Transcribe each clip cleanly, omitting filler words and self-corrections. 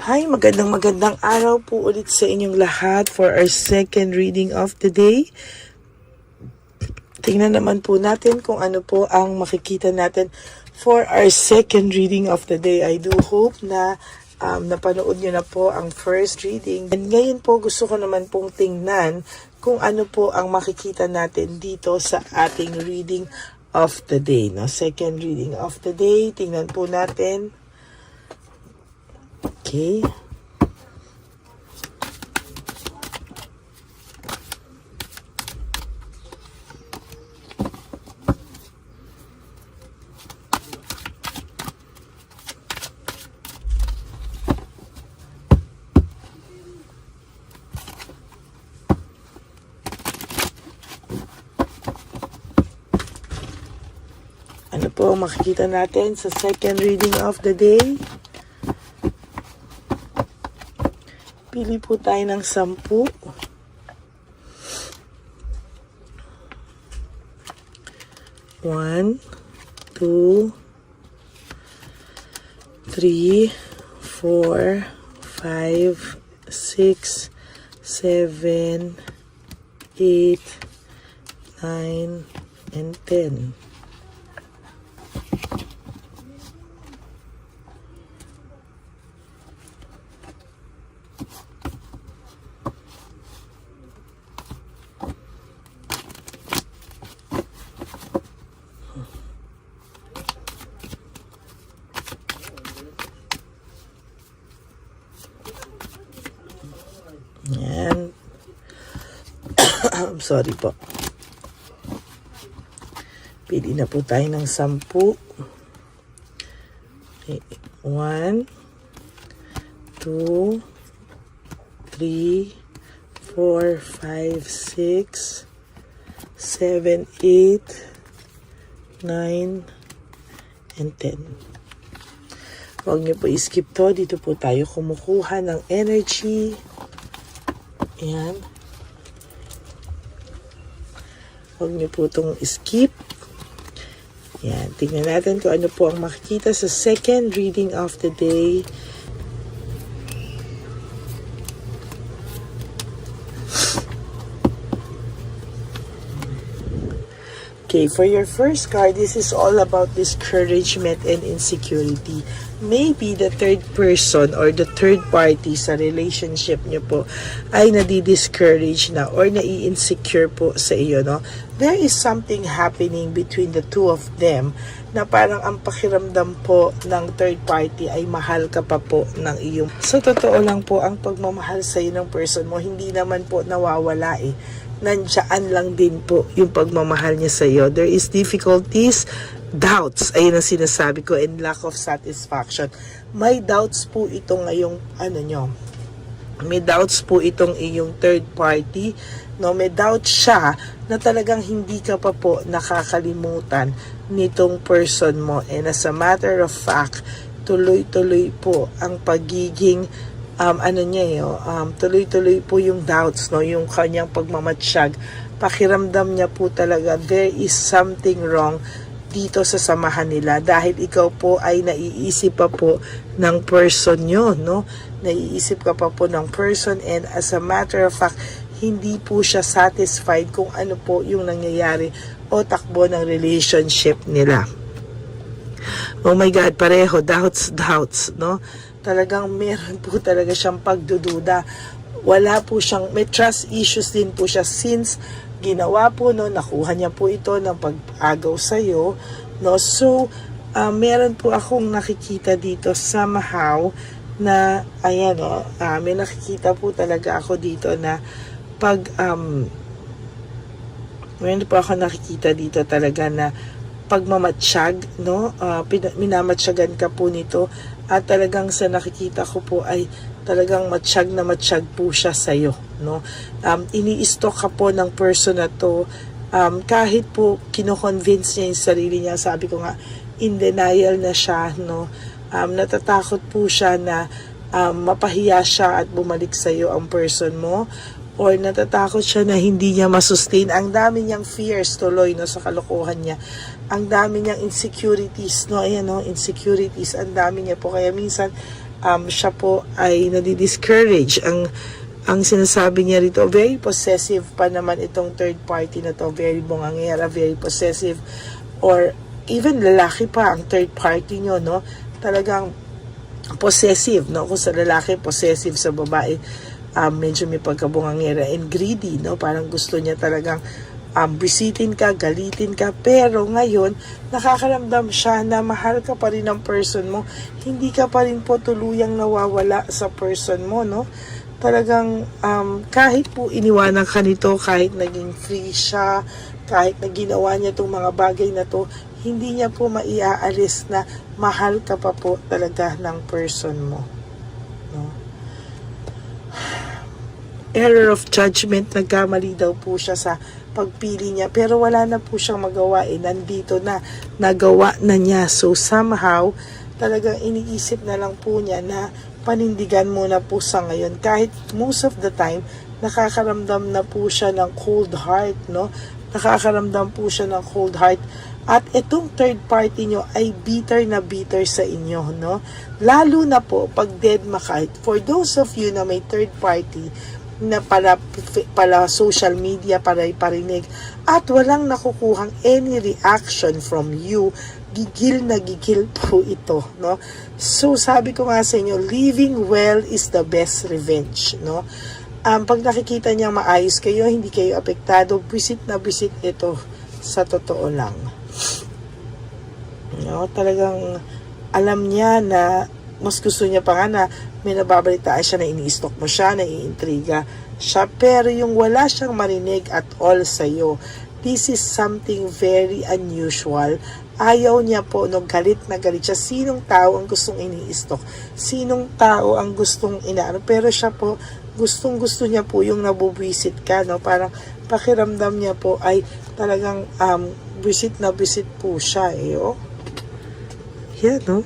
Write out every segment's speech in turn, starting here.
Hi, magandang araw po ulit sa inyong lahat for our second reading of the day. Tingnan naman po natin kung ano po ang makikita natin for our second reading of the day. I do hope na napanood nyo na po ang first reading. And ngayon po gusto ko naman pong tingnan kung ano po ang makikita natin dito sa ating reading of the day. No? Second reading of the day, tingnan po natin. Okay. Ano po makikita natin sa second reading of the day? Pili po tayo ng 10. 1, 2, 3, 4, 5, 6, 7, 8, 9, and 10. Yan. I'm sorry po. Pili na po tayo ng 10. Okay. 1, 2, 3, 4, 5, 6, 7, 8, 9, and 10. Huwag niyo po i-skip to. Dito po tayo kumukuha ng energy. Ayan. Huwag niyo po itong skip. Ayan. Tingnan natin kung ano po ang makikita sa second reading of the day. Okay, for your first card, this is all about discouragement and insecurity. Maybe the third person or the third party sa relationship nyo po ay nadi-discourage na or nai-insecure po sa iyo, no? There is something happening between the two of them na parang ang pakiramdam po ng third party ay mahal ka pa po ng iyong. So, totoo lang po, ang pagmamahal sa iyo ng person mo, hindi naman po nawawala eh. Nandiyan lang din po yung pagmamahal niya sa iyo. There is difficulties, doubts, ayun ang sinasabi ko, and lack of satisfaction. May doubts po itong ngayong may doubts po itong iyong third party, no? May doubt siya na talagang hindi ka pa po nakakalimutan nitong person mo, and as a matter of fact, tuloy-tuloy po ang pagiging tuloy-tuloy po yung doubts, no? Yung kanyang pagmamatsyag. Pakiramdam niya po talaga there is something wrong dito sa samahan nila dahil ikaw po ay naiisip pa po ng person nyo, no? Naiisip ka pa po ng person, and as a matter of fact, hindi po siya satisfied kung ano po yung nangyayari o takbo ng relationship nila. Oh my God, pareho, doubts, no? Talagang meron po talaga siyang pagdududa. Wala po siyang, may trust issues din po siya since ginawa po, no, nakuha niya po ito ng pag-agaw sa'yo, no? So, meron po akong nakikita dito somehow na, ayan, no, may nakikita po talaga ako dito na meron po ako nakikita dito talaga na pagmamatsyag, no? Minamatsyagan ka po nito at talagang sa nakikita ko po ay talagang matsyag na matsyag po siya sa'yo, no? Ini-stalk ka po ng person na to, kahit po kino-convince niya yung sarili niya, sabi ko nga, in denial na siya, no? Natatakot po siya na mapahiya siya at bumalik sa'yo ang person mo, or natatakot siya na hindi niya masustain. Ang dami niyang fears tuloy, no, sa kalokohan niya. Ang dami niyang insecurities, no, ayan, no, insecurities, ang dami niya po. Kaya minsan, siya po ay nadi-discourage. Ang sinasabi niya rito, very possessive pa naman itong third party na to, very bongangera, very possessive, or even lalaki pa ang third party nyo, no? Talagang possessive, no? Kung sa lalaki, possessive, sa babae, medyo may pagkabungangera and greedy, no? Parang gusto niya talagang bisitin ka, galitin ka, pero ngayon, nakakaramdam siya na mahal ka pa rin ng person mo, hindi ka pa rin po tuluyang nawawala sa person mo, no? Talagang kahit po iniwanan ka nito, kahit naging free siya, kahit na ginawa niya itong mga bagay na to, hindi niya po maiaalis na mahal ka pa po talaga ng person mo, no? Error of judgment, nagkamali daw po siya sa pagpili niya, pero wala na po siyang magawa, nandito na, nagawa na niya. So somehow talagang iniisip na lang po niya na panindigan muna po sa ngayon, kahit most of the time nakakaramdam na po siya ng cold heart, no? Nakakaramdam po siya ng cold heart, at itong third party nyo ay bitter na bitter sa inyo, no? Lalo na po pag dead makait. For those of you na may third party na pala social media, para parinig, at walang nakukuhang any reaction from you, gigil na gigil po ito, no? So sabi ko nga sa inyo, living well is the best revenge, no? Pag nakikita niya maayos kayo, hindi kayo apektado, visit na visit ito, sa totoo lang, no? Talagang alam niya na mas gusto niya pa nga na may nababalitaan siya na ini-stalk mo siya, na iintriga siya, pero yung wala siyang marinig at all sa'yo, this is something very unusual. Ayaw niya po, no, galit na galit siya. Sinong tao ang gustong ini-stalk? Sinong tao ang gustong inaano? Pero siya po, gustong-gusto niya po yung nabubwisit ka, no? Parang pakiramdam niya po ay talagang visit na visit po siya, oh. Yan, no?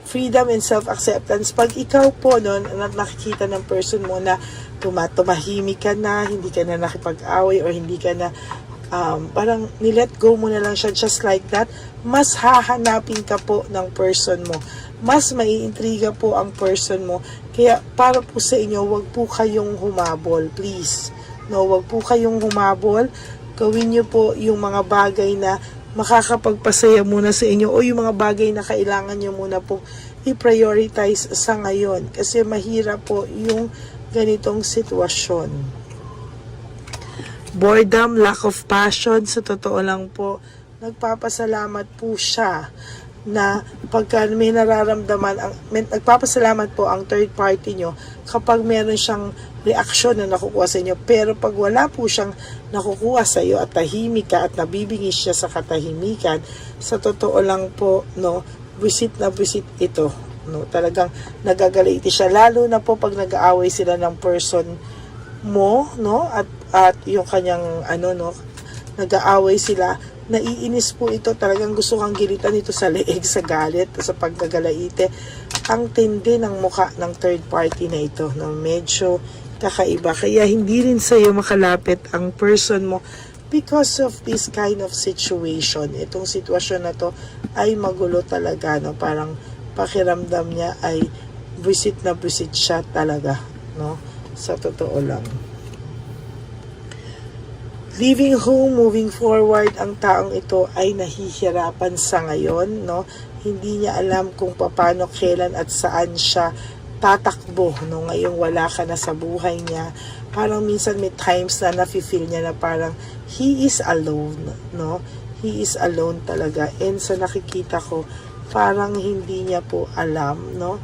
Freedom and self-acceptance. Pag ikaw po, no, nakikita ng person mo na tumahimik ka na, hindi ka na nakipag-away, or hindi ka na parang nilet go mo na lang siya just like that, mas hahanapin ka po ng person mo, mas maiintriga po ang person mo. Kaya para po sa inyo, wag po kayong humabol, please, no? Wag po kayong humabol. Gawin niyo po yung mga bagay na makakapagpasaya muna sa inyo, o yung mga bagay na kailangan nyo muna po i-prioritize sa ngayon, kasi mahirap po yung ganitong sitwasyon. Boredom, lack of passion, sa totoo lang po, nagpapasalamat po siya na pagka may nararamdaman, nagpapasalamat po ang third party nyo kapag meron siyang reaksyon na nakukuha sa inyo. Pero pag wala po siyang nakukuha sa iyo at tahimik ka at nabibingis siya sa katahimikan, sa totoo lang po, no, visit na visit ito, no? Talagang nagagaliti siya, lalo na po pag nag-aaway sila ng person mo, no, at yung kanyang no, nag-aaway sila, naiinis po ito, talagang gusto kang gilitan ito sa leeg, sa galit, sa pagkagalaite. Ang tindi ng muka ng third party na ito, no, medyo kakaiba, kaya hindi rin sa'yo makalapit ang person mo because of this kind of situation. Itong sitwasyon na to ay magulo talaga, no, parang pakiramdam niya ay visit na visit siya talaga, no, sa totoo lang. Leaving home, moving forward, ang taong ito ay nahihirapan sa ngayon, no? Hindi niya alam kung paano, kailan at saan siya tatakbo, no? Ngayong wala ka na sa buhay niya. Parang minsan may times na nafe-feel niya na parang he is alone, no? He is alone talaga. And sa nakikita ko, parang hindi niya po alam, no?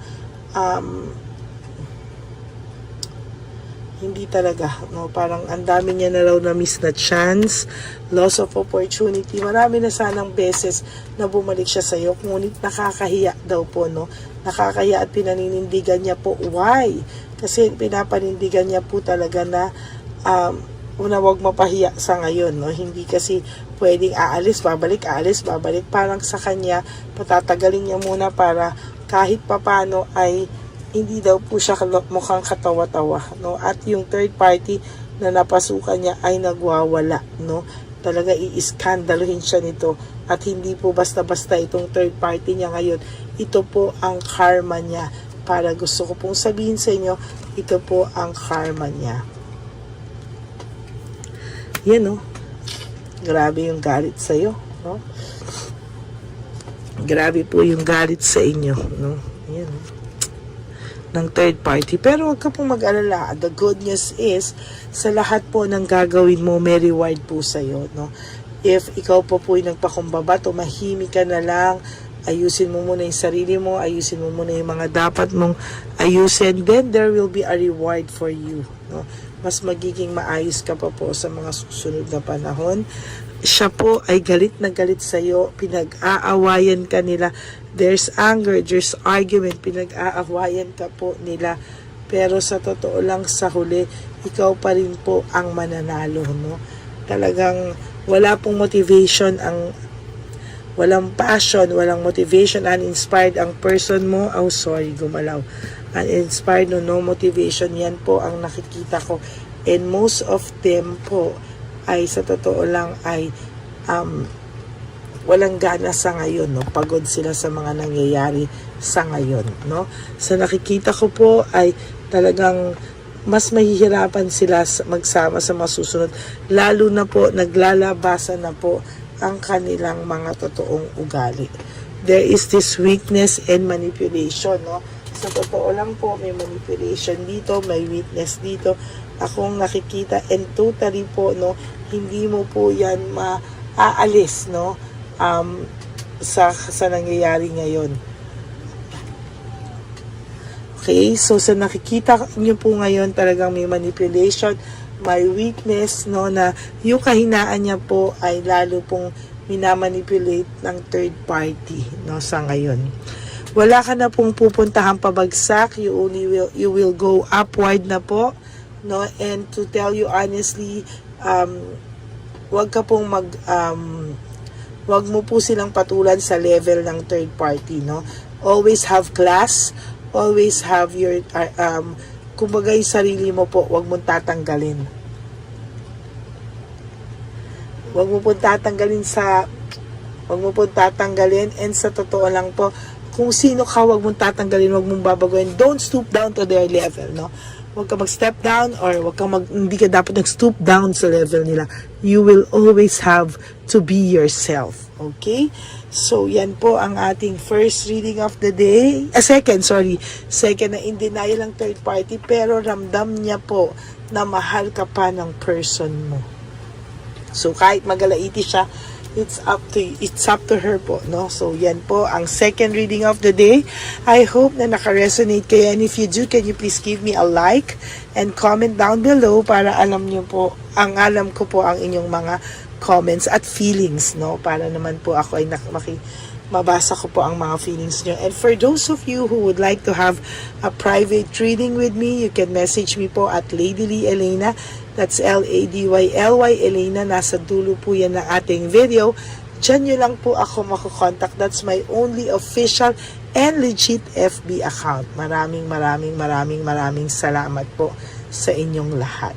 Hindi talaga, no? Parang ang dami niya na raw na miss na chance, loss of opportunity. Marami na sanang beses na bumalik siya sa iyo, ngunit nakakahiya daw po, no? Nakakahiya at pinaninindigan niya po. Why? Kasi pinapanindigan niya po talaga na una, wag mapahiya sa ngayon, no? Hindi kasi pwedeng aalis, babalik, aalis, babalik. Parang sa kanya, patatagalin niya muna para kahit papano ay hindi daw po siya mukhang katawa-tawa, no? At yung third party na napasukan niya ay nagwawala, no? talaga i-skandaluhin siya nito at hindi po basta-basta itong third party niya ngayon. Ito po ang karma niya. Para gusto ko pong sabihin sa inyo, ito po ang karma niya. Yan, no? Grabe yung galit sa'yo, no? Grabe po yung galit sa inyo, no? Yan, no? Ng third party. Pero huwag ka pong mag-alala. The good news is, sa lahat po ng gagawin mo, may reward po sa'yo, no? If ikaw po po yung nagpakumbaba, tumahimik ka na lang, ayusin mo muna yung sarili mo, ayusin mo muna yung mga dapat mong ayusin, then there will be a reward for you, no? Mas magiging maayos ka pa po sa mga susunod na panahon. Siya po ay galit na galit sa'yo, pinag-aawayan ka nila, there's anger, there's argument, pinag-aawayan ka po nila, pero sa totoo lang sa huli, ikaw pa rin po ang mananalo, no? Talagang wala pong motivation, walang passion, walang motivation, uninspired ang person mo. Oh, sorry, gumalaw. Uninspired, no motivation, yan po ang nakikita ko. And most of them po ay sa totoo lang ay walang gana sa ngayon, no? Pagod sila sa mga nangyayari sa ngayon, no? Sa nakikita ko po ay talagang mas mahihirapan sila magsama sa masusunod, lalo na po naglalabasan na po ang kanilang mga totoong ugali. There is this weakness and manipulation, no? Sa totoo lang po, may manipulation dito, may weakness dito akong nakikita, and totally po, no, hindi mo po yan maaalis, no, sa nangyayari ngayon. Okay, so sa nakikita niyo po ngayon, talagang may manipulation, may weakness, no, na yung kahinaan niya po ay lalo pong minamanipulate ng third party, no, sa ngayon. Wala ka na pong pupuntahan pabagsak, you will go upward na po, no, and to tell you honestly, wag ka pong wag mo po silang patulan sa level ng third party, no. Always have class, always have your kumbaga yung sarili mo po, wag mong tatanggalin. Wag mo pong tatanggalin, and sa totoo lang po, kung sino ka, wag mong tatanggalin, wag mong babaguhin. Don't stoop down to their level, no? Wag ka mag-step down, or hindi ka dapat nag-stoop down sa level nila. You will always have to be yourself. Okay? So, yan po ang ating first reading of the day. Second na in denial ang third party, pero ramdam niya po na mahal ka pa ng person mo. So, kahit magalaiti siya, it's up to her po, no? So, yan po ang second reading of the day. I hope na naka-resonate kayo, and if you do, can you please give me a like and comment down below para alam ko po ang inyong mga comments at feelings, no? Para naman po ako ay mabasa ko po ang mga feelings nyo. And for those of you who would like to have a private reading with me, you can message me po at Lady Lee Elena. That's LADYLY Elena. Nasa dulo po yan ng ating video. Diyan nyo lang po ako makukontak. That's my only official and legit FB account. Maraming salamat po sa inyong lahat.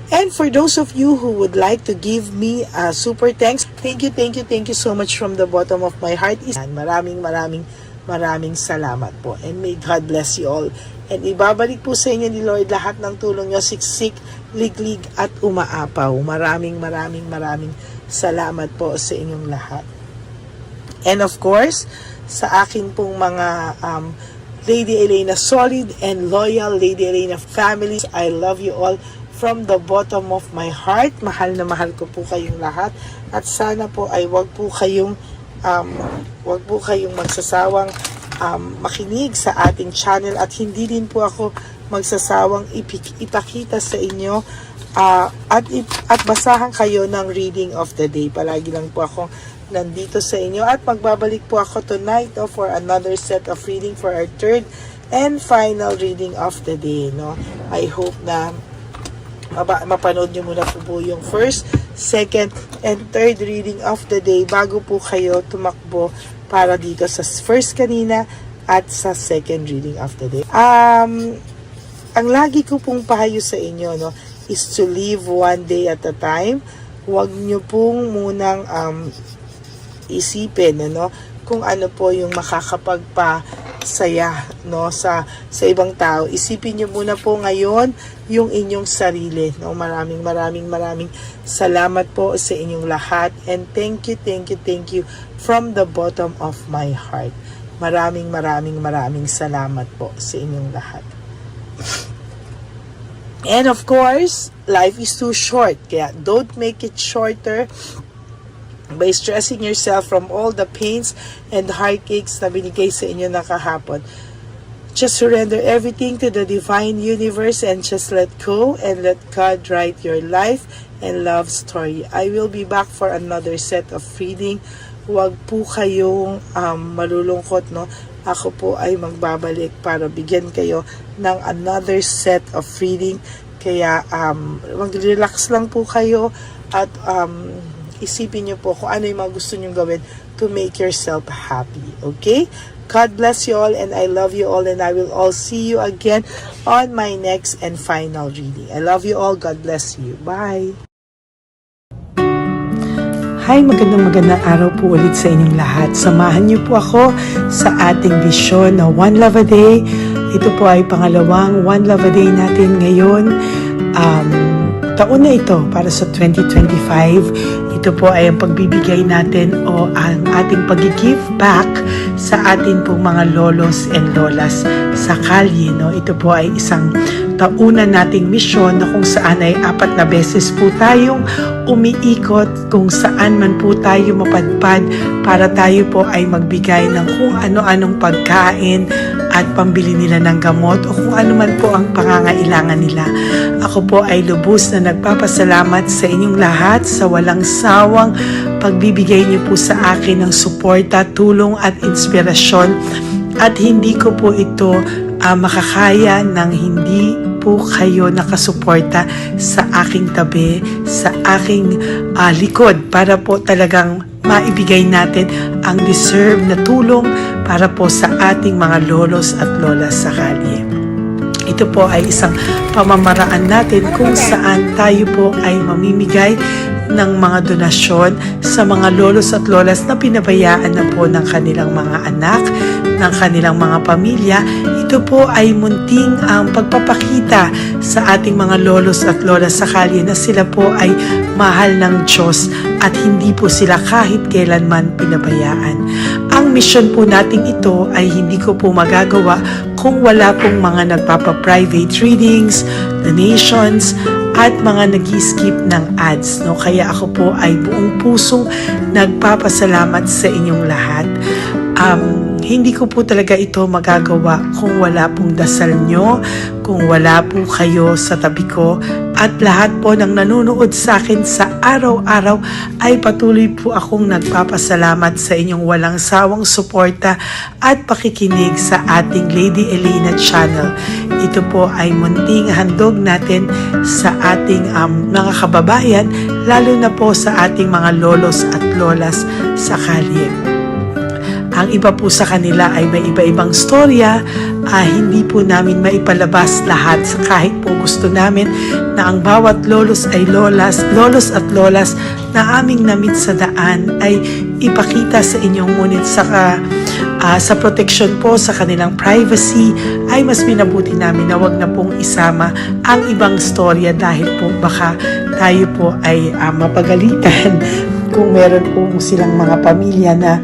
And for those of you who would like to give me a super thanks, thank you so much from the bottom of my heart. Maraming salamat po. And may God bless you all. And ibabalik po sa inyo ni Lord lahat ng tulong nyo, siksik, liglig at umaapaw. Maraming salamat po sa inyong lahat. And of course, sa akin pong mga Lady Elena solid and loyal Lady Elena families, I love you all from the bottom of my heart. Mahal na mahal ko po kayong lahat. At sana po ay wag po kayong magsasawang makinig sa ating channel, at hindi din po ako magsasawang ipakita sa inyo at basahan kayo ng reading of the day. Palagi lang po ako nandito sa inyo, at magbabalik po ako tonight for another set of reading for our third and final reading of the day, no? I hope na mapanood nyo muna po yung first, second, and third reading of the day bago po kayo tumakbo para dito sa first kanina at sa second reading of the day. Ang lagi ko pong pahayo sa inyo, no, is to live one day at a time. Huwag nyo pong munang isipin kung ano po yung makakapagpasaya sa ibang tao. Isipin niyo muna po ngayon yung inyong sarili. Maraming salamat po sa inyong lahat, and thank you from the bottom of my heart. Maraming salamat po sa inyong lahat. And of course, life is too short, kaya don't make it shorter by stressing yourself from all the pains and heartaches na binigay sa inyo na kahapon. Just surrender everything to the divine universe and just let go and let God write your life and love story. I will be back for another set of reading. Huwag po kayong malulungkot, Ako po ay magbabalik para bigyan kayo ng another set of reading. Kaya mag-relax lang po kayo at isipin nyo po kung ano yung mga gusto nyo gawin to make yourself happy. Okay? God bless you all, and I love you all, and I will all see you again on my next and final reading. I love you all. God bless you. Bye! Hi, magandang araw po ulit sa inyong lahat. Samahan niyo po ako sa ating vision na One Love a Day. Ito po ay pangalawang One Love a Day natin ngayon. Taon na ito para sa 2025. Ito po ay ang pagbibigay natin o ang ating pag-give back sa atin pong mga lolos and lolas sa kalye. Ito po ay isang taunan nating misyon na kung saan ay 4 na beses po tayong umiikot kung saan man po tayo mapadpad para tayo po ay magbigay ng kung ano-anong pagkain at pambili nila ng gamot o kung ano man po ang pangangailangan nila. Ako po ay lubos na nagpapasalamat sa inyong lahat sa walang sawang pagbibigay niyo po sa akin ng suporta, tulong at inspirasyon, at hindi ko po ito makakaya ng hindi po kayo nakasuporta sa aking tabi, sa aking likod para po talagang maibigay natin ang deserve na tulong para po sa ating mga lolos at lolas sa kalye. Ito po ay isang pamamaraan natin kung saan tayo po ay mamimigay ng mga donasyon sa mga lolos at lolas na pinabayaan na po ng kanilang mga anak, ng kanilang mga pamilya. Ito po ay munting ang pagpapakita sa ating mga lolos at lolas sa kalye na sila po ay mahal ng Diyos at hindi po sila kahit kailanman pinabayaan. Ang mission po natin ito ay hindi ko po magagawa kung wala pong mga nagpapa-private readings, donations, at mga nag-skip ng ads. Kaya ako po ay buong pusong nagpapasalamat sa inyong lahat. Hindi ko po talaga ito magagawa kung wala pong dasal nyo, kung wala po kayo sa tabi ko, at lahat po ng nanonood sa akin sa araw-araw ay patuloy po akong nagpapasalamat sa inyong walang sawang suporta at pakikinig sa ating Lady Elena channel. Ito po ay munting handog natin sa ating mga kababayan, lalo na po sa ating mga lolos at lolas sa kalye. Ang iba po sa kanila ay may iba-ibang storya, hindi po namin maipalabas lahat kahit po gusto namin na ang bawat lolos ay lolos at lolas na aming namit sa daan ay ipakita sa inyo, ngunit sa protection po sa kanilang privacy ay mas minabuti namin na wag na pong isama ang ibang storya dahil po baka tayo po ay mapagalitan kung meron po silang mga pamilya na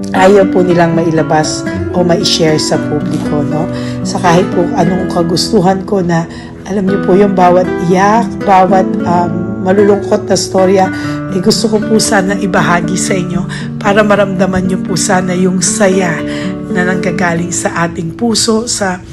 ayaw po nilang mailabas o ma-share sa publiko, sa kahit po anong kagustuhan ko na alam niyo po yung bawat iyak, bawat malulungkot na storya, gusto ko po sana ibahagi sa inyo para maramdaman niyo po sana yung saya na nanggagaling sa ating puso, sa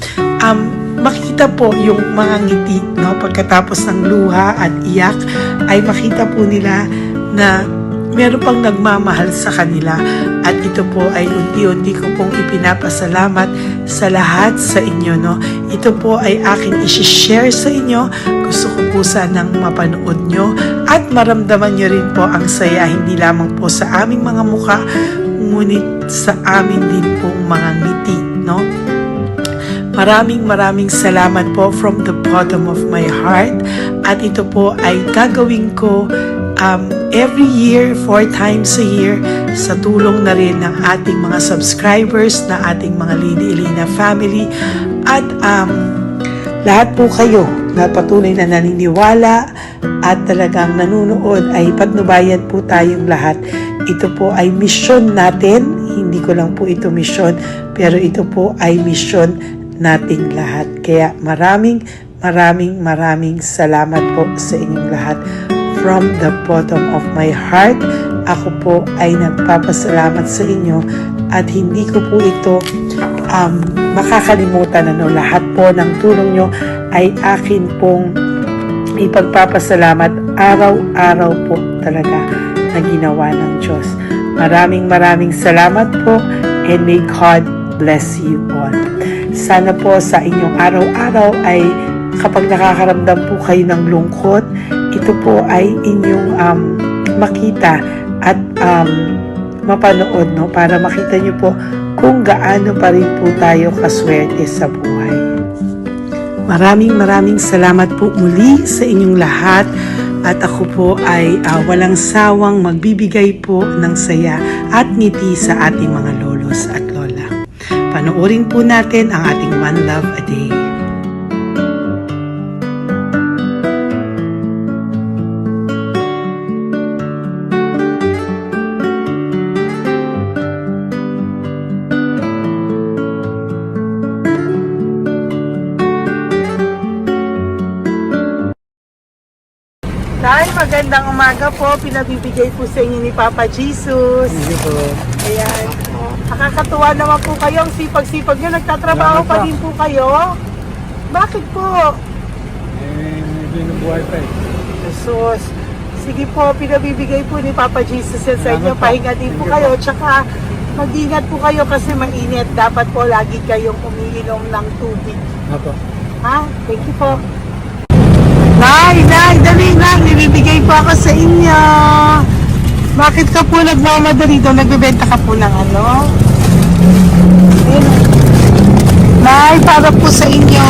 makita po yung mga ngiti, pagkatapos ng luha at iyak ay makita po nila na meron pang nagmamahal sa kanila, at ito po ay unti-unti ko pong ipinapasalamat sa lahat sa inyo. Ito po ay aking isi-share sa inyo. Gusto ko po sanang mapanood nyo at maramdaman nyo rin po ang saya, hindi lamang po sa aming mga mukha, ngunit sa amin din pong mga ngiti. Maraming salamat po from the bottom of my heart, at ito po ay gagawin ko every year, 4 times a year, sa tulong na rin ng ating mga subscribers, na ating mga Lady Elena family, at lahat po kayo na patuloy na naniniwala at talagang nanunood, ay patnubayan po tayong lahat. Ito po ay mission natin, hindi ko lang po ito mission, pero ito po ay mission nating lahat. Kaya maraming salamat po sa inyong lahat. From the bottom of my heart, ako po ay nagpapasalamat sa inyo, at hindi ko po ito makakalimutan. Lahat po ng tulong nyo ay akin pong ipagpapasalamat araw-araw po talaga na ginawa ng Diyos. Maraming salamat po, and may God bless you all. Sana po sa inyong araw-araw ay kapag nakakaramdam po kayo ng lungkot, ito po ay inyong makita at mapanood, no? Para makita nyo po kung gaano pa rin po tayo kaswerte sa buhay. Maraming salamat po muli sa inyong lahat, at ako po ay walang sawang magbibigay po ng saya at ngiti sa ating mga lolos at lola. Panoorin po natin ang ating One Love a Day. Tay, magandang umaga po. Pinabibigay po sa inyo ni Papa Jesus. Hindi po. Ayan. Nakakatuwa naman po kayo. Ang sipag-sipag nyo. Nagtatrabaho Salamat pa po. din po kayo. Bakit po? Medyo nabuhay pa eh. Jesus. Sige po, pinabibigay po ni Papa Jesus yan sa inyo. Salamat po. Pahinga din po Thank you kayo. Tsaka mag-ingat po kayo kasi mainit. Dapat po lagi kayong umiinom ng tubig. Apo. Ha? Thank you po. Nay, dali na. Nibibigay po ako sa inyo. Bakit ka po nagmamadali doon? Nagbebenta ka po ng ano? Ayun. Nay, para po sa inyo.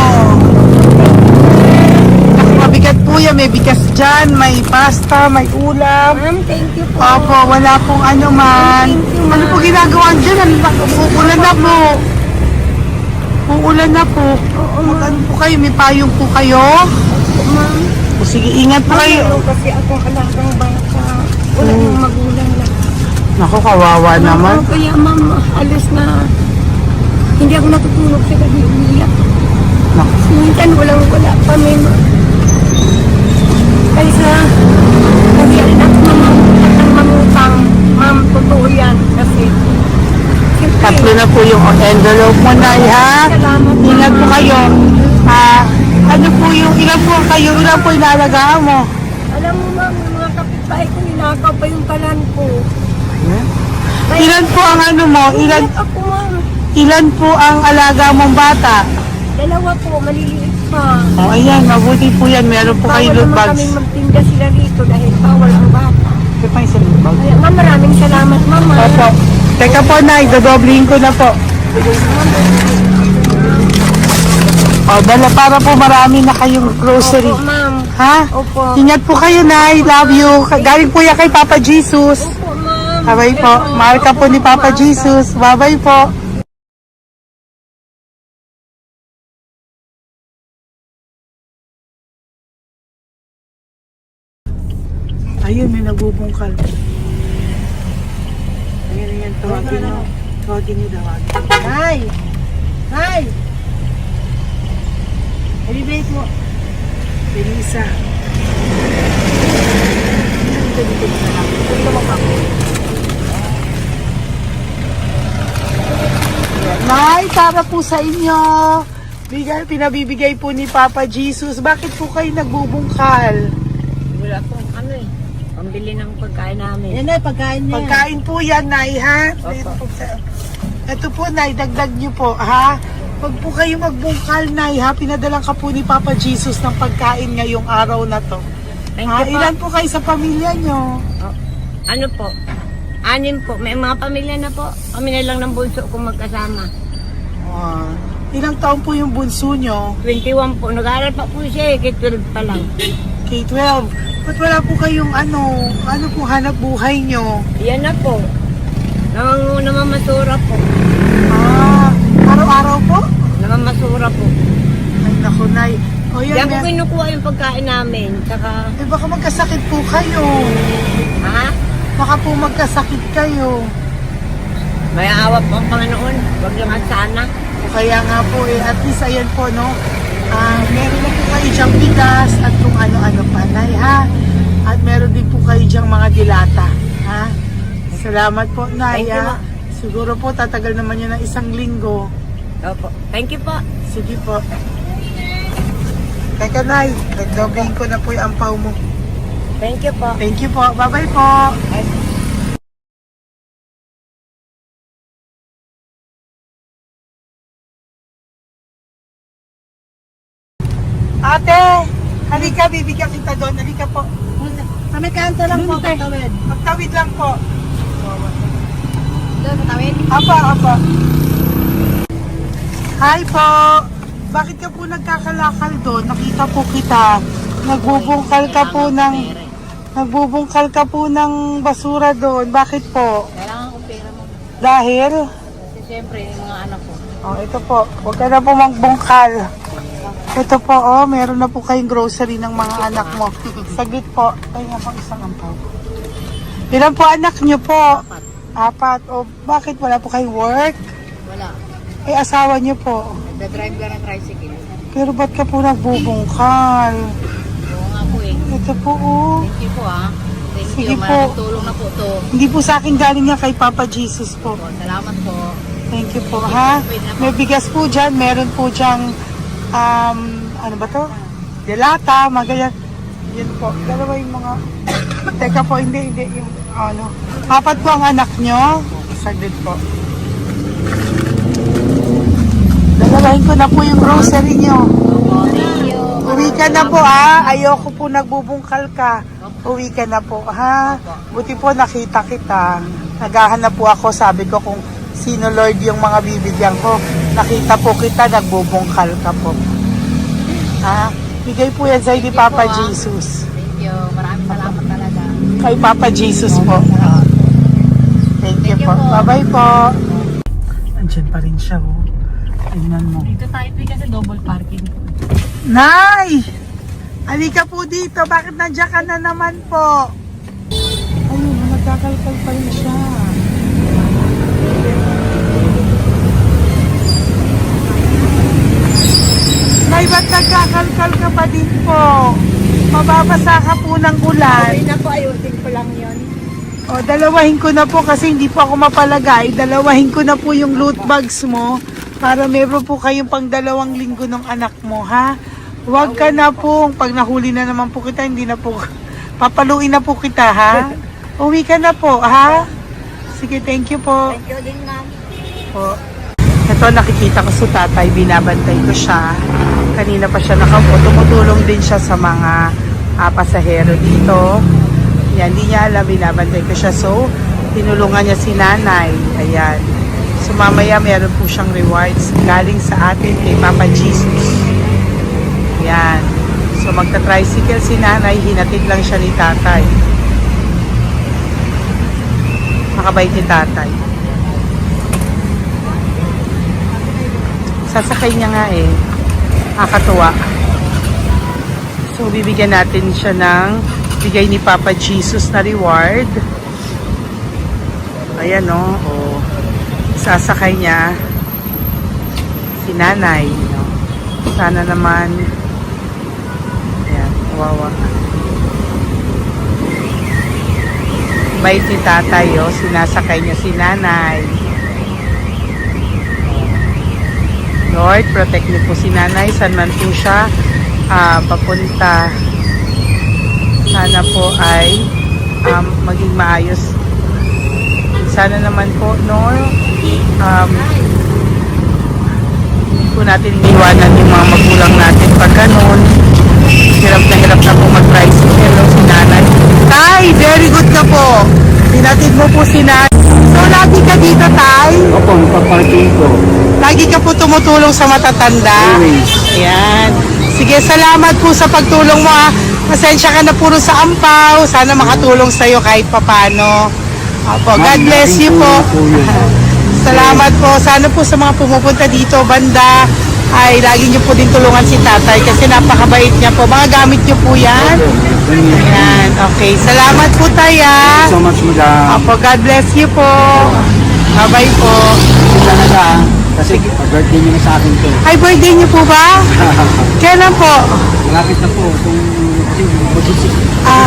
Mabigat po yan. May bigas dyan, may pasta, may ulam. Ma'am, thank you po. Opo, wala pong ano man. Thank you, Ano ma'am. po ginagawa dyan? Uulan na po. Uulan na po. Ano po kayo? May payong po kayo? Ma'am, O sige, ingat po kayo. ano kasi akong alagang bata. Wala nang magulang na. Naku, kawawa naman. Kaya ma'am, alis na. Hindi ako natutulog sa gabi, umiyak. Naku. Minsan wala kami. Kaysa, kasi rin ako mamutang. Ma'am, totoo yan. Kasi, siyempre, Tatlo na po yung envelope mo, Nay, ha? Salamat, Ingat po ma'am. kayo. Ano po yung, ilan po kayo, ilan po inalagaan mo? Alam mo ma'am, yung mga kapitbahay ko, ninakaw pa yung kalan ko. Kaya, Ilan po ang ano mo? umiyak ako ma'am. Ilan po ang alaga mong bata? Dalawa po, maliliit pa. O, ayan, mabuti po yan. Meron po kayo Bawal loot naman bags. kaming magtinda sila rito dahil bawal ang bata. Ito pa yung sa loot bag. Kaya ma'am, maraming salamat mama. Opo. Teka po, Nay, dodoblihin ko na po. O, dala para po marami na kayong grocery. Opo ma'am. Ha? Opo. Ingat po kayo, Nay. Love you. Galing po yan kay Papa Jesus. Opo ma'am. Bye po. Mahal ka po ni Papa Jesus. Bye-bye po. Ayun, may nagbubungkal. Ayan, tawagin nyo. Tawagin nyo, tawagin. Hi! Hi! Elevate mo. Elisa. Nay, para po sa inyo. Pinabibigay po ni Papa Jesus. Bakit po kayo nagbubungkal? Wala pong ano eh. Pambili ng pagkain namin. Yan ay, pagkain niya. Pagkain po yan, Nay, ha? Ito po, Nay, dagdag niyo po, ha? Pag po kayo magbungkal, Nay, ha? Pinadalang ka po ni Papa Jesus ng pagkain ngayong araw na to. Thank Ha? you po. Ilan po kayo sa pamilya nyo? Ano po? 6 po. May mga pamilya na po. Kami na lang ng bunso kung magkasama. Ilang taon po yung bunso nyo? 21 po. Nag-aaral pa po siya eh. K-12 pa lang. K12 K-12. Ba't wala po kayong ano po hanap buhay nyo? Yan na po. Namamasura po. Araw-araw po? Namamasura po. Ay, naku, Nay. O yan, Diyan po kinukuha yung pagkain namin. Tsaka, baka magkasakit po kayo. ha? Baka po magkasakit kayo. May awa po ang Panginoon. Huwag naman sana. O kaya nga po at least ayan po, no? Meron na po kayo diyang bigas at kung ano-ano pa, Nay, ha? At meron din po kayo diyang mga dilata, ha? Salamat po, Nay, Thank you, ha? Ma. Siguro po, tatagal naman yun ng 1 linggo. Opo. Thank you po. Sige po. Teka, Nay, nagdogayin ko na po yung ampaw mo. Thank you po. Thank you po. Bye-bye po. Ate, halika, bibigyan kita doon. Halika po. Kami kanto lang po. Patawid. Magtawid lang po. Doon, patawid. Apa. Hi po. Bakit ka po nagkakalakal doon? Nakita po kita. Nagbubungkal ka po ng basura doon. Bakit po? Kailangan ko pera mo. Dahil? Kasi siyempre, yung mga anak ko. Oh, ito po. Huwag ka na po magbungkal. Ito po, meron na po kayong grocery ng mga anak mo. Saglit po. Ay, nga po isang ampaw. Ilan po anak nyo po? 4. O, bakit wala po kayong work? Wala. Ay, asawa nyo po. Nagda-drive ka ng tricycle. Pero ba't ka po nagbubungkal? Oo nga po eh. Ito po, Thank you po ah. Thank Sige you. po. Maraming tulong na po to. Hindi po sa akin galing yan kay Papa Jesus po. Salamat po. Thank you po, ha? May bigas po dyan. Meron po dyang, ano ba to? Delata, magayan. Yan po. Dalawa yung mga... Teka po, hindi. Yung, 4 po ang anak nyo. Saglit po. Dalawahin ko na po yung grocery nyo. Thank you. Uwi ka na po, ha? Ayoko po nagbubungkal ka. Uwi ka na po, ha? Buti po nakita kita. Naghahanap po ako, sabi ko kung sino Lord yung mga bibigyan ko. Nakita po kita, nagbubungkal ka po. Ha? Bigay po yan sa'yo ni Papa Jesus. Thank you. Maraming salamat talaga. Kay Papa Jesus po. Thank you po. po. Bye-bye po. Andyan pa rin siya, oh. Tingnan mo. Dito tayo kasi double parking. Nay! Halika po dito. Bakit nandiyan ka na naman po? Ayun, nagkakalkal pa rin siya. Nay, ba't nagkakalkal ka pa din po? Mababasa ka po ng ulan. Okay na po, ayusin ko lang yun. O, dalawahin ko na po kasi hindi po ako mapalagay. Dalawahin ko na po yung loot bags mo para meron po kayong pang 2 linggo ng anak mo, ha? Huwag ka na po. Pag nahuli na naman po kita, hindi na po. Papaluin na po kita, ha? Uwi ka na po, ha? Sige, thank you po. Thank you din, ma'am. Po. Ito, nakikita ko sa tatay. Binabantay ko siya. Kanina pa siya nakaupo. Tumutulong din siya sa mga pasahero dito. Yan, hindi niya alam. Binabantay ko siya. So, tinulungan niya si nanay. Ayan. So, mamaya meron po siyang rewards galing sa atin kay Papa Jesus. Yan. So, magta-tricycle si nanay. Hinatid lang siya ni tatay. Makabait ni tatay. Sasakay niya nga eh. Nakakatuwa. So, bibigyan natin siya ng bigay ni Papa Jesus na reward. Ayan o. Oh. Sasakay niya si nanay. No? Sana naman. Ayan. Kawawa. Bait ni tatay o. Sinasakay niya si nanay. Lord, protect niyo po si nanay. Saan man po siya papunta. Sana po ay maging maayos. Sana naman po, hindi po natin iniwanan yung mga magulang natin pag ganun. Hirap na po mag-tricycle si nanay. Tay, very good ka po. Pinatid mo po si nanay. So, lagi ka dito, Tay? Opo, paparking ko. Lagi ka po tumutulong sa matatanda. Always. Ayan. Sige, salamat po sa pagtulong mo ha. Pasensya ka na puro sa ampaw. Sana makatulong sa'yo kahit papano. Opo, God bless you po. Salamat po. Sana po sa mga pumupunta dito, banda, ay lagi niyo po din tulungan si tatay kasi napakabait niya po. Mga gamit niyo po yan. Ayan, okay. Salamat po tayo. So much, madam. Opo, God bless you po. Bye-bye po. Talaga, kasi birthday niyo na sa akin to. Ay, birthday niyo po ba? Kailan po? Malapit na po.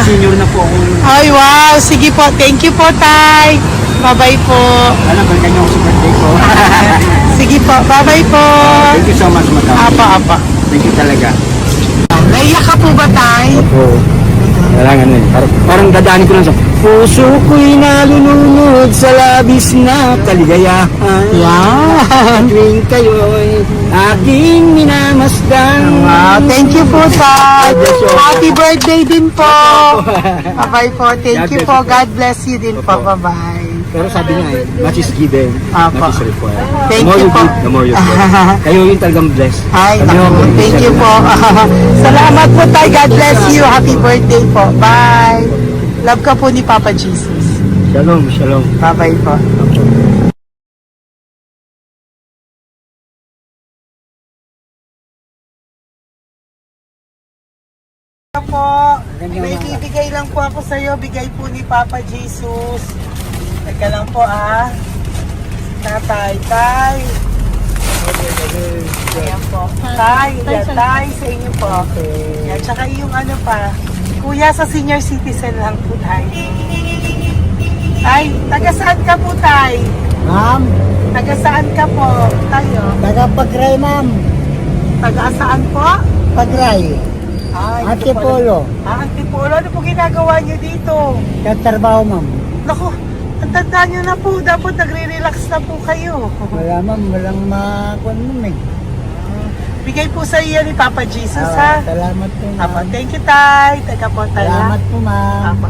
Senior na po ako. Ay, wow. Sige po. Thank you po, Tay. Bye-bye po. Alam, balikan niyo ako sa birthday ko. Sige po. Bye-bye po. Thank you so much, madam. Apa. Thank you talaga. Naiyak ka po ba, Tay? Opo. Kailangan eh. Parang dadaanin ko lang sa puso ko'y nalulunod sa labis na kaligayahan. Yan. Tuwing kayo'y aking minamasdan. Wow. Thank you po, Tay. Happy birthday din po. Bye-bye po. Thank you po. God bless you din po. Bye-bye. Pero sabi niya eh, much is given, Apo. much is required. Thank The more you you po. give, the more you get. Kayo yung talagang blessed. Ay, Sabi naku, mo, thank you po. Salamat po, Tay. God bless you. Happy birthday po. Bye. Love ka po ni Papa Jesus. Shalom, shalom. Bye-bye po. Po, may bibigay lang po ako sa iyo, bigay po ni Papa Jesus. Teka lang po Tatay, Tay. Ayan po. Tay, yan, Tay, sa inyo po. Yan, tsaka yung ano pa, Kuya sa senior citizen lang po, Tay. Tay, taga saan ka po, Tay? Ma'am, Taga saan ka po, tayo? taga-Pagray, ma'am. Taga saan po? Pagray. Ay, Antipolo. Antipolo, ano po ginagawa niyo dito? Katrabaho, ma'am. Naku, ang tanda nyo na po. Dapat nagre-relax na po kayo. Wala, ma'am. Walang makuan, ma'am eh. Bigay po sa iyo ni Papa Jesus, ha? Salamat po, ma'am. Apa, thank you, Tay. Teka po, Tay. ha? Salamat po, ma'am. Apa.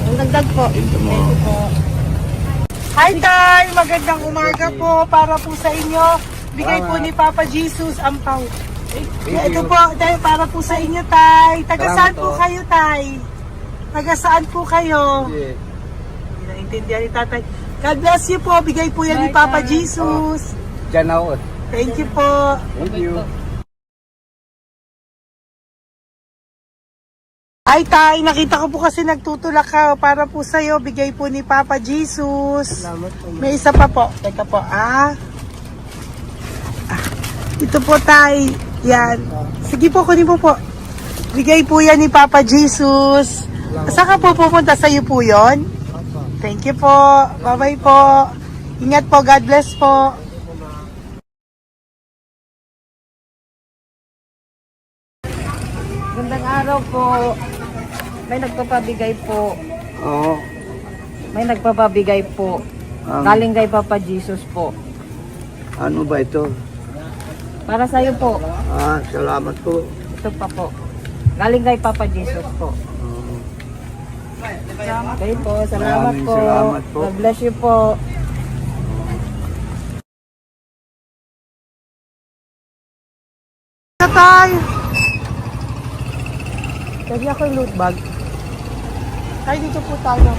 Ang dagdag po. Hi, Tay. Magandang umaga po. Para po sa inyo. Bigay po ni Papa Jesus ang pau. Ito po, Tay, para po sa inyo, Tay. Taga saan po kayo, Tay? Taga saan po kayo? Hindi naintindihan ni Tatay. God bless you po. Bigay po yan ni Papa Jesus. Diyan ako. Thank you po. Thank you. Ay, Tay, nakita ko po kasi nagtutulak ka para po sa'yo. Bigay po ni Papa Jesus. Salamat po, ma'am. May isa pa po. Teka po, Ito po, Tay. Yan. Sige po, kunin po po. Bigay po yan ni Papa Jesus. Saan ka po pupunta? Sa'yo po yon? Thank you po. Bye-bye po. Ingat po. God bless po. Gandang araw po. May nagpapabigay po. Oo. May nagpapabigay po. Galing kay Papa Jesus po. Ano ba ito? Para sa'yo po. Salamat po. Ito pa po. Galing kay Papa Jesus po. Okay po. Salamat Maraming po. salamat po. God bless you po. Tay! Lagi ako yung loot bag. Tay, dito po tayo.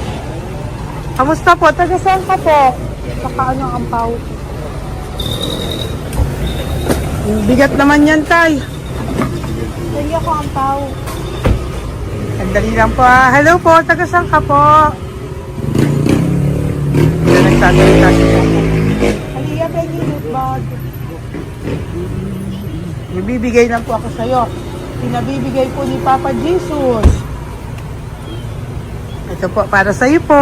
Kamusta po? Taga saan ka po? Saka ano ang ampaw? Yung bigat naman yan, Tay. Lagi ako ampaw. Sandali lang po. Hello po, taga saan ka po? Yan, nagsasalita siya. Halika, tayo yung loot bag. Ibibigay lang po ako sa'yo. Pinabibigay po ni Papa Jesus. Ito po, para sa'yo po.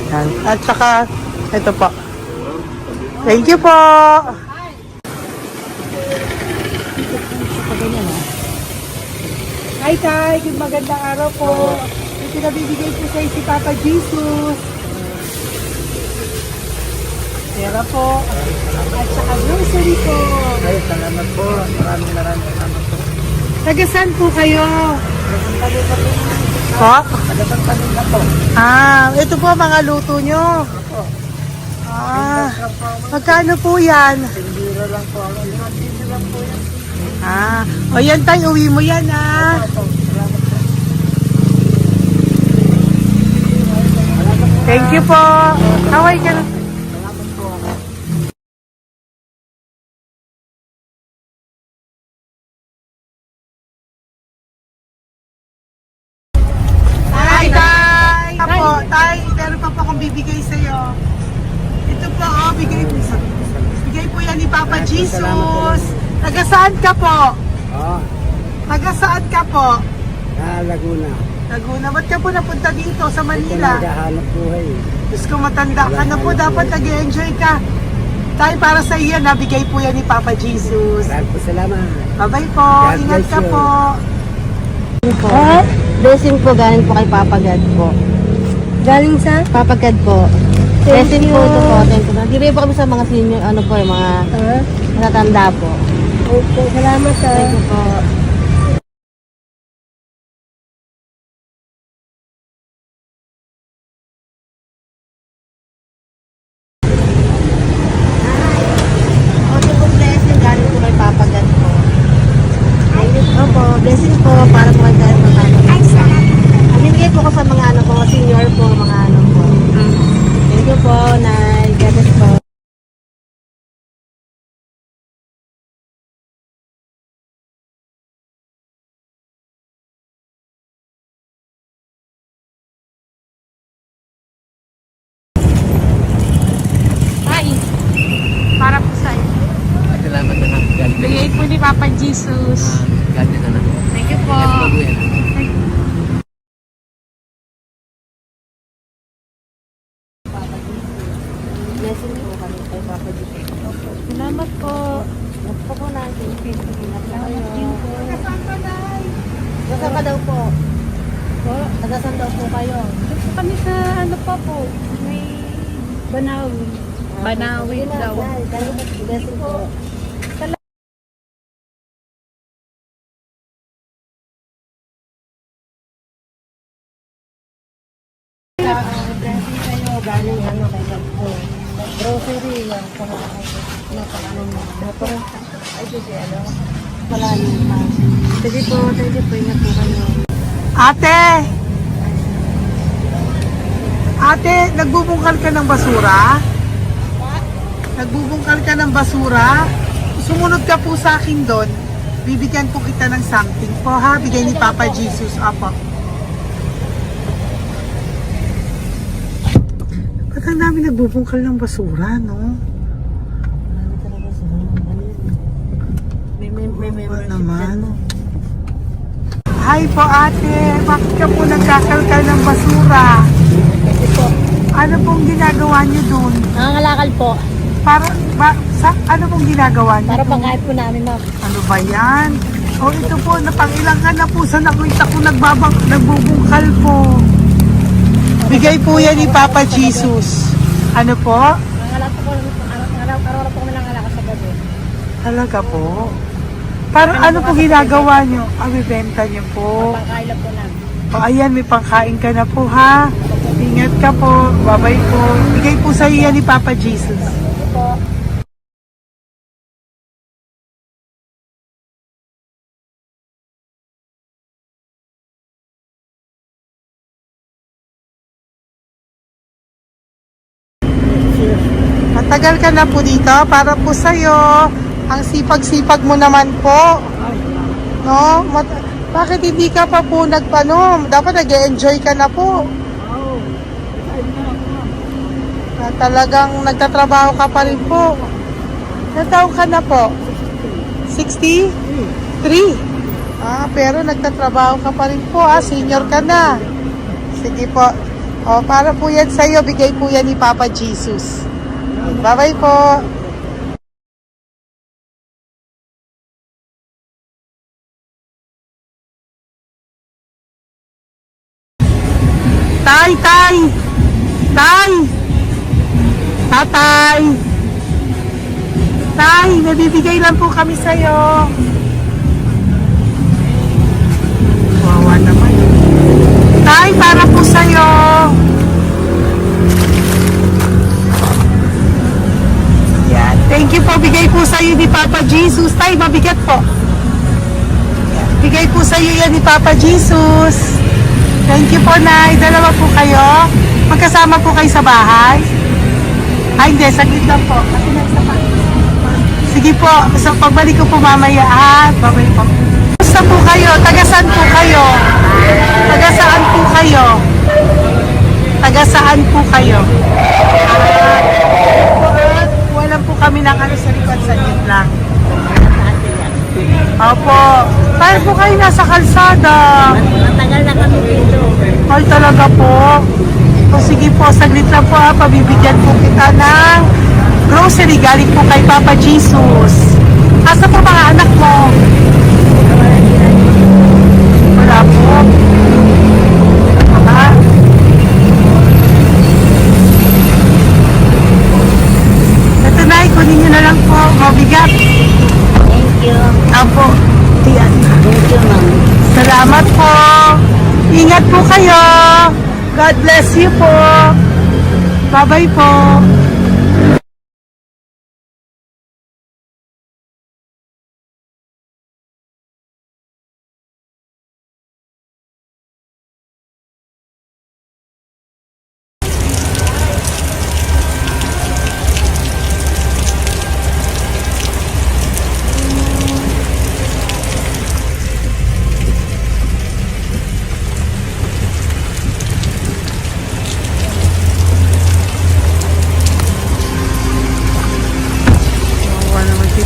Yan. At saka, ito po. Thank you po. Hi, Tay. Good magandang araw po. Ito pinabibigay po sa'yo si Papa Jesus. Pera po. At saka grocery po. Ay, salamat po. Maraming salamat po. Taga saan po kayo? Po? Tagatang kanina po. Ito po mga luto nyo. Magkano po yan? Tindira lang po. Tindira lang po yan. O yan tayo, uwi mo yan Thank you po. Kaway ka na. Hi, Tay! Tay, meron pa po akong bibigay sa'yo. Ito po, bigay po yan ni Papa Jesus. Taga saan ka po? Taga saan ka po? Laguna. Laguna. Ba't ka po napunta dito sa Ito Manila? naghahanap buhay. Diyos ko, matanda ka na po. Dapat nag-enjoy ka. Tay, para sa iyo, nabigay po yan ni Papa Jesus. Maraming po salamat. Bye-bye po. God Ingat bless ka you. po. Blessing po galing po kay Papa God po. Galing sa? Papa God po. Blessing po ito po. Thank you. Nandito po kami sa mga senior, ano po, yung mga matatanda po. Okay, salamat sir. Thank you po. Okay po, blessing galing po kay Papa God po. Thank you po. Blessing po para po kay God po. Binigay po ko sa mga ano po, senior po, mga ano po. Thank you po, Nay. God bless po. Para po sa iyo. Salamat na lang. God bless. Bigay po ni Papa Jesus. God bless na lang. Thank you po. Blessing po kami kay Papa Jesus. Salamat po. Nagpo po natin. Salamat din po. Nasaan ka daw po? Po? Nasaan daw po kayo? Dito kami sa ano pa po, may Banawi. Banawi daw. Blessing po. Blessing kayo. Galing ano kay God po. Grocery yan. Napakaano mo. Ay, sige, ano? Malalim pa. Sige po, thank you po. Ingat po kayo. Ate! Ate, nagbubungkal ka ng basura? Nagbubungkal ka ng basura? Sumunod ka po sa akin doon. Bibigyan po kita ng something po ha. Bigay ni Papa Jesus. Apo. Ba't ang dami nagbubungkal ng basura, no? Marami talaga sa ano yan. May membership naman. dyan, no? Hi po ate, bakit ka po nagkakalkal ng basura? Kasi po, Ano pong ginagawa niyo doon? nangangalakal po. Ano pong ginagawa niyo Para doon? pangkahit po namin, ma'am. Ano ba yan? O ito po, napangilangan na po sa nakita ko nagbubungkal po. Bigay po yan ni Papa Jesus. Ano po? Nangangalakal po araw-araw po kami nangangalakal sa gabi. Talaga po? Parang ano po ginagawa niyo? Bibenta niyo po. Pangkain lang po namin. O ayan, may pangkain ka na po ha. Ingat ka po. Bye-bye po. Bigay po sa iyo yan ni Papa Jesus. Ito po. Matagal ka na po dito para po sa'yo. Ang sipag-sipag mo naman po. No? Bakit hindi ka pa po nagpano? Dapat nag-enjoy ka na po. Talagang nagtatrabaho ka pa rin po. Ilang taon ka na po? 63? Pero nagtatrabaho ka pa rin po. Senior ka na. Sige po. Para po yan sa'yo. Bigay po yan ni Papa Jesus. Bye-bye po. Tay! Tatay! Tay, nabibigay lang po kami sa'yo. Wawa naman. Papa Jesus. Tay, mabigat po. Bigay po sa iyo yan ni Papa Jesus. Thank you po, Nay. Dalawa po kayo. Magkasama po kayo sa bahay. Ay, hindi. Saglit lang po. Kasi may isa pa. Sige po. So, pagbalik ko po mamaya. Babalik po. Gusto po kayo? Tagasaan po kayo? Tagasaan po kayo? Tagasaan po kayo? Wala po kami ng ano sa likod. Saglit lang. Opo. Tayo po kayo nasa kalsada. Matagal na kami dito. Ay, talaga po. O sige po, saglit lang po pabibigyan po kita ng grocery galing po kay Papa Jesus. Asa po mga anak mo? Wala po. Ha? Ito na, kunin nyo na lang po. Mabigat. Thank you. Apo. Tiyan. Thank you, ma'am. Salamat po. Ingat po kayo. God bless you po. Bye-bye po.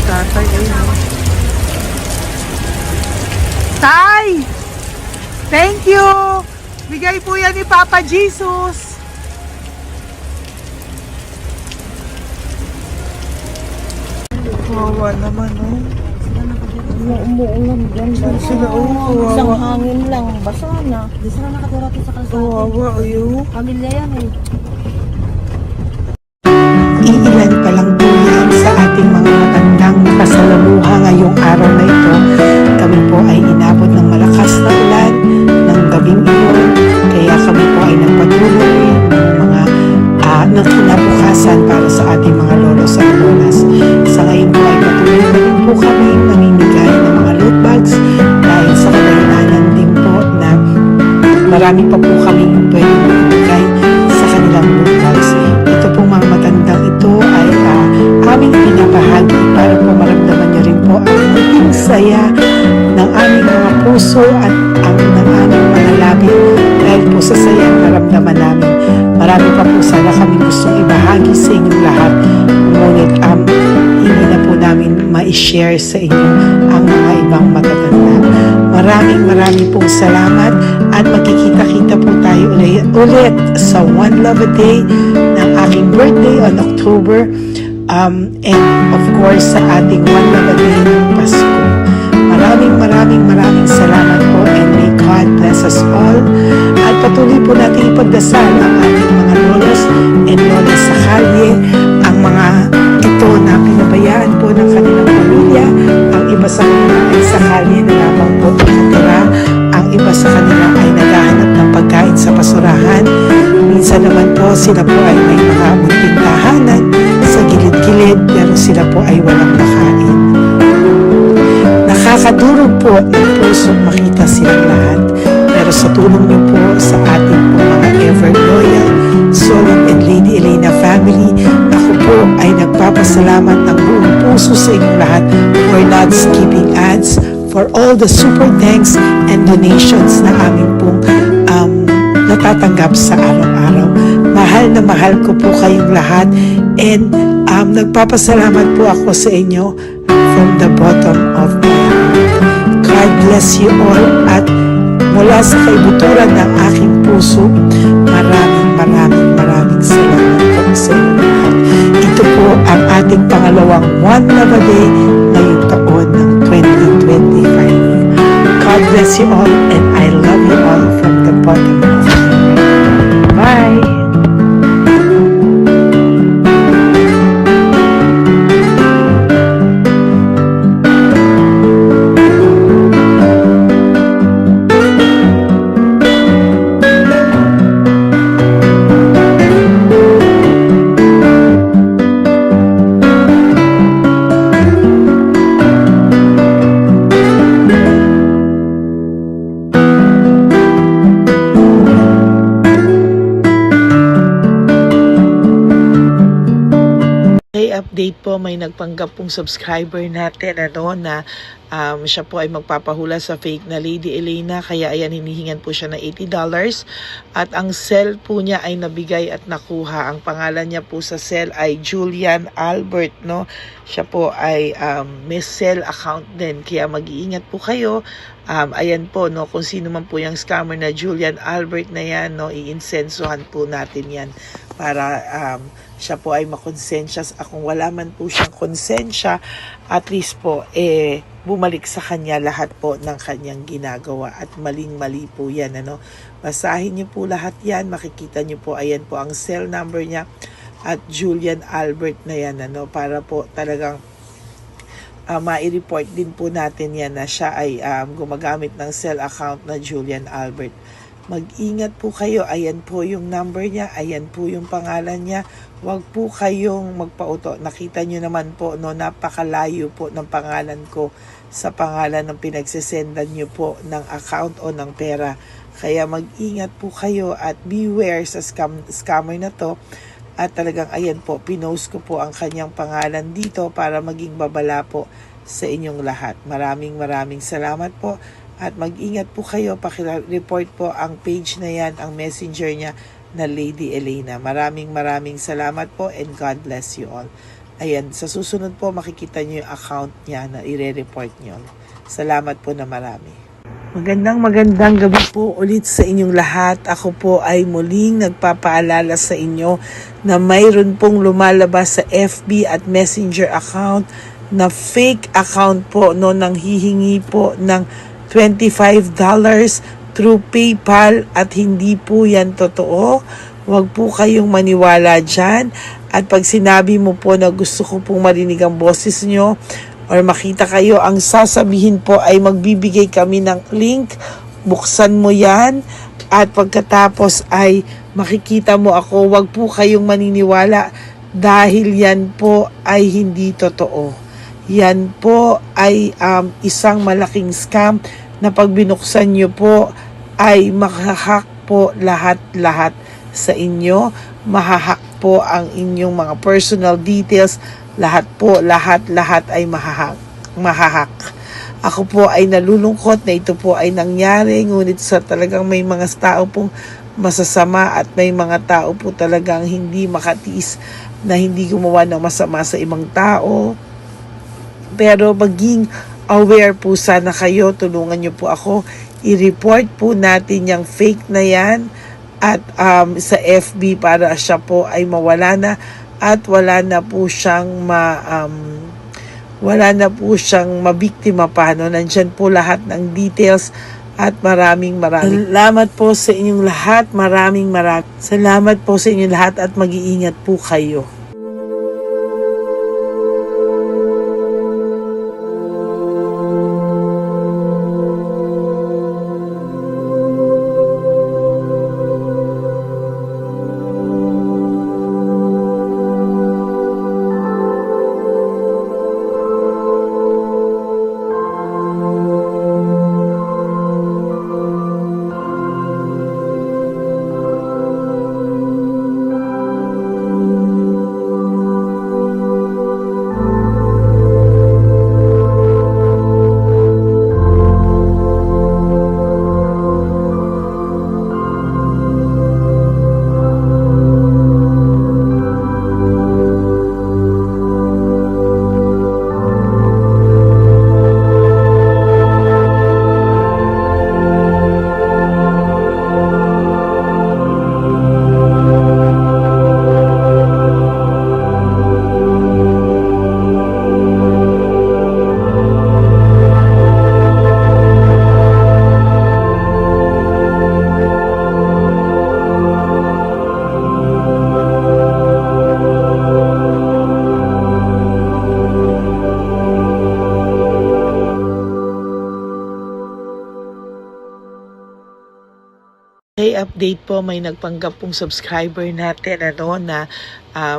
Tatay, Tay! Thank you! Bigay po yan ni Papa Jesus. Kawawa naman, oh. Umuulan dyan. Sila, oh, Isang kawawa. hangin lang. Basa na. Di sila nakatira sa kalsada. Kawawa, ayo. Pamilya yan eh. Iilan pa lang po yan sa ating mga matandang kasalamuha ngayong araw na ito. Kami po ay inabot ng malakas na ulan ng gabing iyon. Kaya kami po ay nagpatuloy ng mga ng kinabukasan para sa ating mga lolos at lolas. Sa ngayon po ay patuloy na rin po kami mamimigay ng mga loot bags dahil sa kadahilanan din po na marami pa po kami pwede mamimigay sa kanilang loot bags. Ito pong mga matandang ito ay aming pinapahagi para po maramdaman nyo rin po ang maging saya ng aming mga puso at ang ng aming mga labi dahil po sa saya ang naramdaman namin. Marami pa po sana kami gustong ibahagi sa inyong lahat, ngunit hindi na po namin ma-share sa inyo ang mga ibang matatanda. Maraming pong salamat at magkikita-kita po tayo ulit sa One Love a Day ng aking birthday on October and of course sa ating One Love a Day ng Pasko. Maraming salamat po and may God bless us all. At patuloy po natin ipagdasal ang ating mga lolos and lolas sa kalye, ang mga ito na pinabayaan po ng kanilang pamilya. Ang iba sa kanila ay sa kalye na lamang po nakatira. Ang iba sa kanila ay naghahanap ng pagkain sa basurahan. Minsan naman po sila po ay may mga munting tahanan sa gilid-gilid pero sila po ay walang makain. Nakakadurog po ng puso makita silang lahat. Pero sa tulong niyo po sa ating po mga ever loyal Solon and Lady Elena family, ako po ay nagpapasalamat ng buong puso sa inyong lahat for not skipping ads, for all the super thanks and donations na aming pong natatanggap sa araw-araw. Mahal ko po kayong lahat and nagpapasalamat po ako sa inyo from the bottom of my heart. God bless you all at mula sa kaibuturan ng aking puso, maraming salamat po sa inyo lahat. Ito po ang ating pangalawang One Love a Day ngayong taon ng 2025. God bless you all and I love you all from the bottom of my heart. Bye! update po, may nagpanggap pong subscriber natin na siya po ay magpapahula sa fake na Lady Elena, kaya ayan, hinihingan po siya ng $80 at ang cell po niya ay nabigay at nakuha. Ang pangalan niya po sa cell ay Julian Albert, no? Siya po ay may cell account din, kaya mag-iingat po kayo. Ayan po, no, kung sino man po yung scammer na Julian Albert na yan, no, iinsensuhan po natin yan para siya po ay makonsensya. Kung wala man po siyang konsensya, at least po bumalik sa kanya lahat po ng kanyang ginagawa, at maling-mali po yan, ano. Basahin niyo po lahat yan, makikita niyo po, ayan po ang cell number niya at Julian Albert na yan, ano, para po talagang mai-report din po natin yan na siya ay gumagamit ng cell account na Julian Albert. Mag-ingat po kayo, ayan po yung number niya, ayan po yung pangalan niya. Huwag po kayong magpauto. Nakita nyo naman po, no, napakalayo po ng pangalan ko sa pangalan ng pinagsesendan nyo po ng account o ng pera. Kaya mag-ingat po kayo at beware sa scammer na to. At talagang ayan po, pinost ko po ang kanyang pangalan dito para maging babala po sa inyong lahat. Maraming salamat po. At mag-ingat po kayo, pakireport po ang page na yan, ang messenger niya na Lady Elena. Maraming salamat po and God bless you all. Ayan, sa susunod po makikita niyo yung account niya na i-report niyo. Salamat po na marami. Magandang gabi po ulit sa inyong lahat. Ako po ay muling nagpapaalala sa inyo na mayroon pong lumalabas sa FB at Messenger account na fake account po, no, nang hihingi po ng $25 through PayPal at hindi po yan totoo. Huwag po kayong maniwala dyan. At pag sinabi mo po na gusto ko pong marinig ang boses nyo or makita kayo, ang sasabihin po ay magbibigay kami ng link. Buksan mo yan at pagkatapos ay makikita mo ako. Huwag po kayong maniniwala dahil yan po ay hindi totoo. Yan po ay isang malaking scam na pag binuksan nyo po ay mahahack po lahat sa inyo. Mahahack po ang inyong mga personal details. Lahat ay mahahack. Ako po ay nalulungkot na ito po ay nangyari, ngunit sa talagang may mga tao pong masasama at may mga tao po talagang hindi makatiis na hindi gumawa ng masama sa ibang tao. Pero maging aware po sana kayo, tulungan nyo po ako, i-report po natin yung fake na yan at sa FB para siya po ay mawala na at wala na po siyang mabiktima pa, no? Nandyan po lahat ng details at maraming salamat po sa inyong lahat. Maraming salamat po sa inyong lahat at mag-iingat po kayo. Okay, update po, may nagpanggap pong subscriber natin na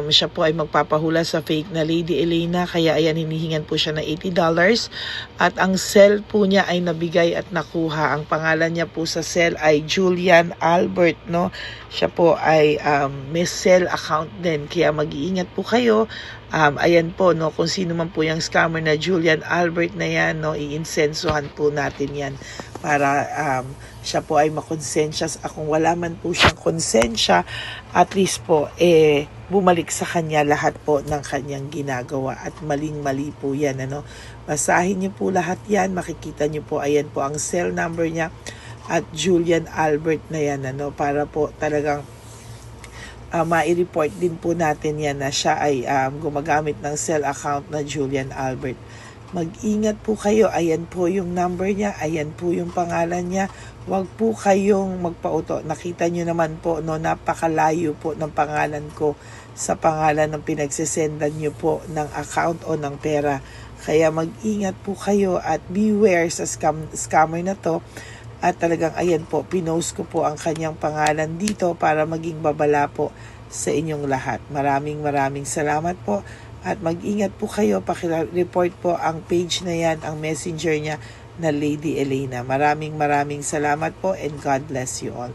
Siya po ay magpapahula sa fake na Lady Elena, kaya ayan, hinihingan po siya ng $80 at ang cell po niya ay nabigay at nakuha. Ang pangalan niya po sa cell ay Julian Albert, no? Siya po ay may cell account din, kaya mag-iingat po kayo. Ayan po, no, kung sino man po yung scammer na Julian Albert na yan, no, iinsensuhan po natin yan para siya po ay makonsensya. Kung wala man po siyang konsensya, at least po bumalik sa kanya lahat po ng kanyang ginagawa, at maling-mali po yan, ano. Basahin niyo po lahat yan, makikita niyo po, ayan po ang cell number niya at Julian Albert na yan, ano, para po talagang ma-report din po natin yan na siya ay gumagamit ng cell account na Julian Albert. Mag-ingat po kayo, ayan po yung number niya, ayan po yung pangalan niya. Huwag po kayong magpauto. Nakita nyo naman po, no, napakalayo po ng pangalan ko sa pangalan ng pinagsesendan nyo po ng account o ng pera. Kaya mag-ingat po kayo at beware sa scammer na to. At talagang ayan po, pinost ko po ang kanyang pangalan dito para maging babala po sa inyong lahat. Maraming salamat po. At mag-ingat po kayo, pakireport po ang page na yan, ang messenger niya na Lady Elena. Maraming salamat po and God bless you all.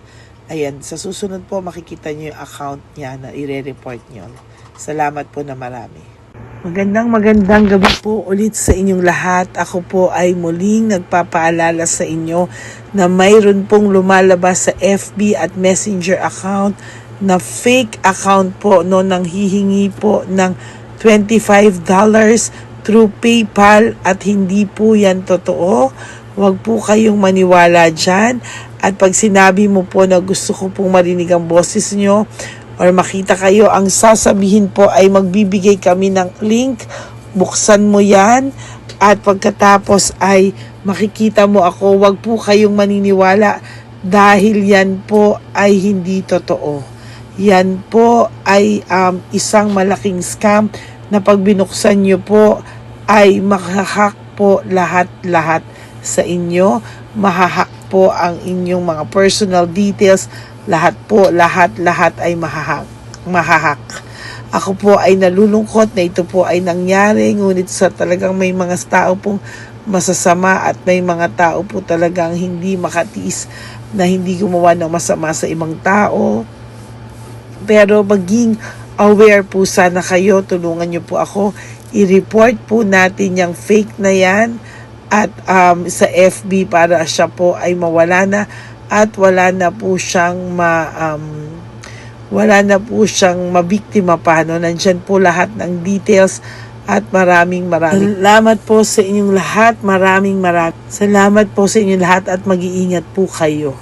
Ayan, sa susunod po makikita niyo yung account niya na ire-report niyo. Salamat po na marami. Magandang gabi po ulit sa inyong lahat. Ako po ay muling nagpapaalala sa inyo na mayroon pong lumalabas sa FB at Messenger account na fake account po, no, nang hihingi po ng $25 through PayPal at hindi po yan totoo. Huwag po kayong maniwala dyan. At pag sinabi mo po na gusto ko pong marinig ang boses nyo or makita kayo, ang sasabihin po ay magbibigay kami ng link. Buksan mo yan at pagkatapos ay makikita mo ako. Huwag po kayong maniniwala dahil yan po ay hindi totoo. Yan po ay isang malaking scam na pag binuksan nyo po ay mahahack po lahat sa inyo. Mahahack po ang inyong mga personal details. Lahat ay mahahack. Ako po ay nalulungkot na ito po ay nangyari, ngunit sa talagang may mga tao pong masasama at may mga tao po talagang hindi makatiis na hindi gumawa ng masama sa ibang tao. Pero maging aware po sana kayo, tulungan niyo po ako, i-report po natin yung fake na yan at sa FB para siya po ay mawala na at wala na po siyang mabiktima pa, no? Nandyan po lahat ng details at maraming salamat po sa inyong lahat. Maraming salamat po sa inyong lahat at mag-iingat po kayo.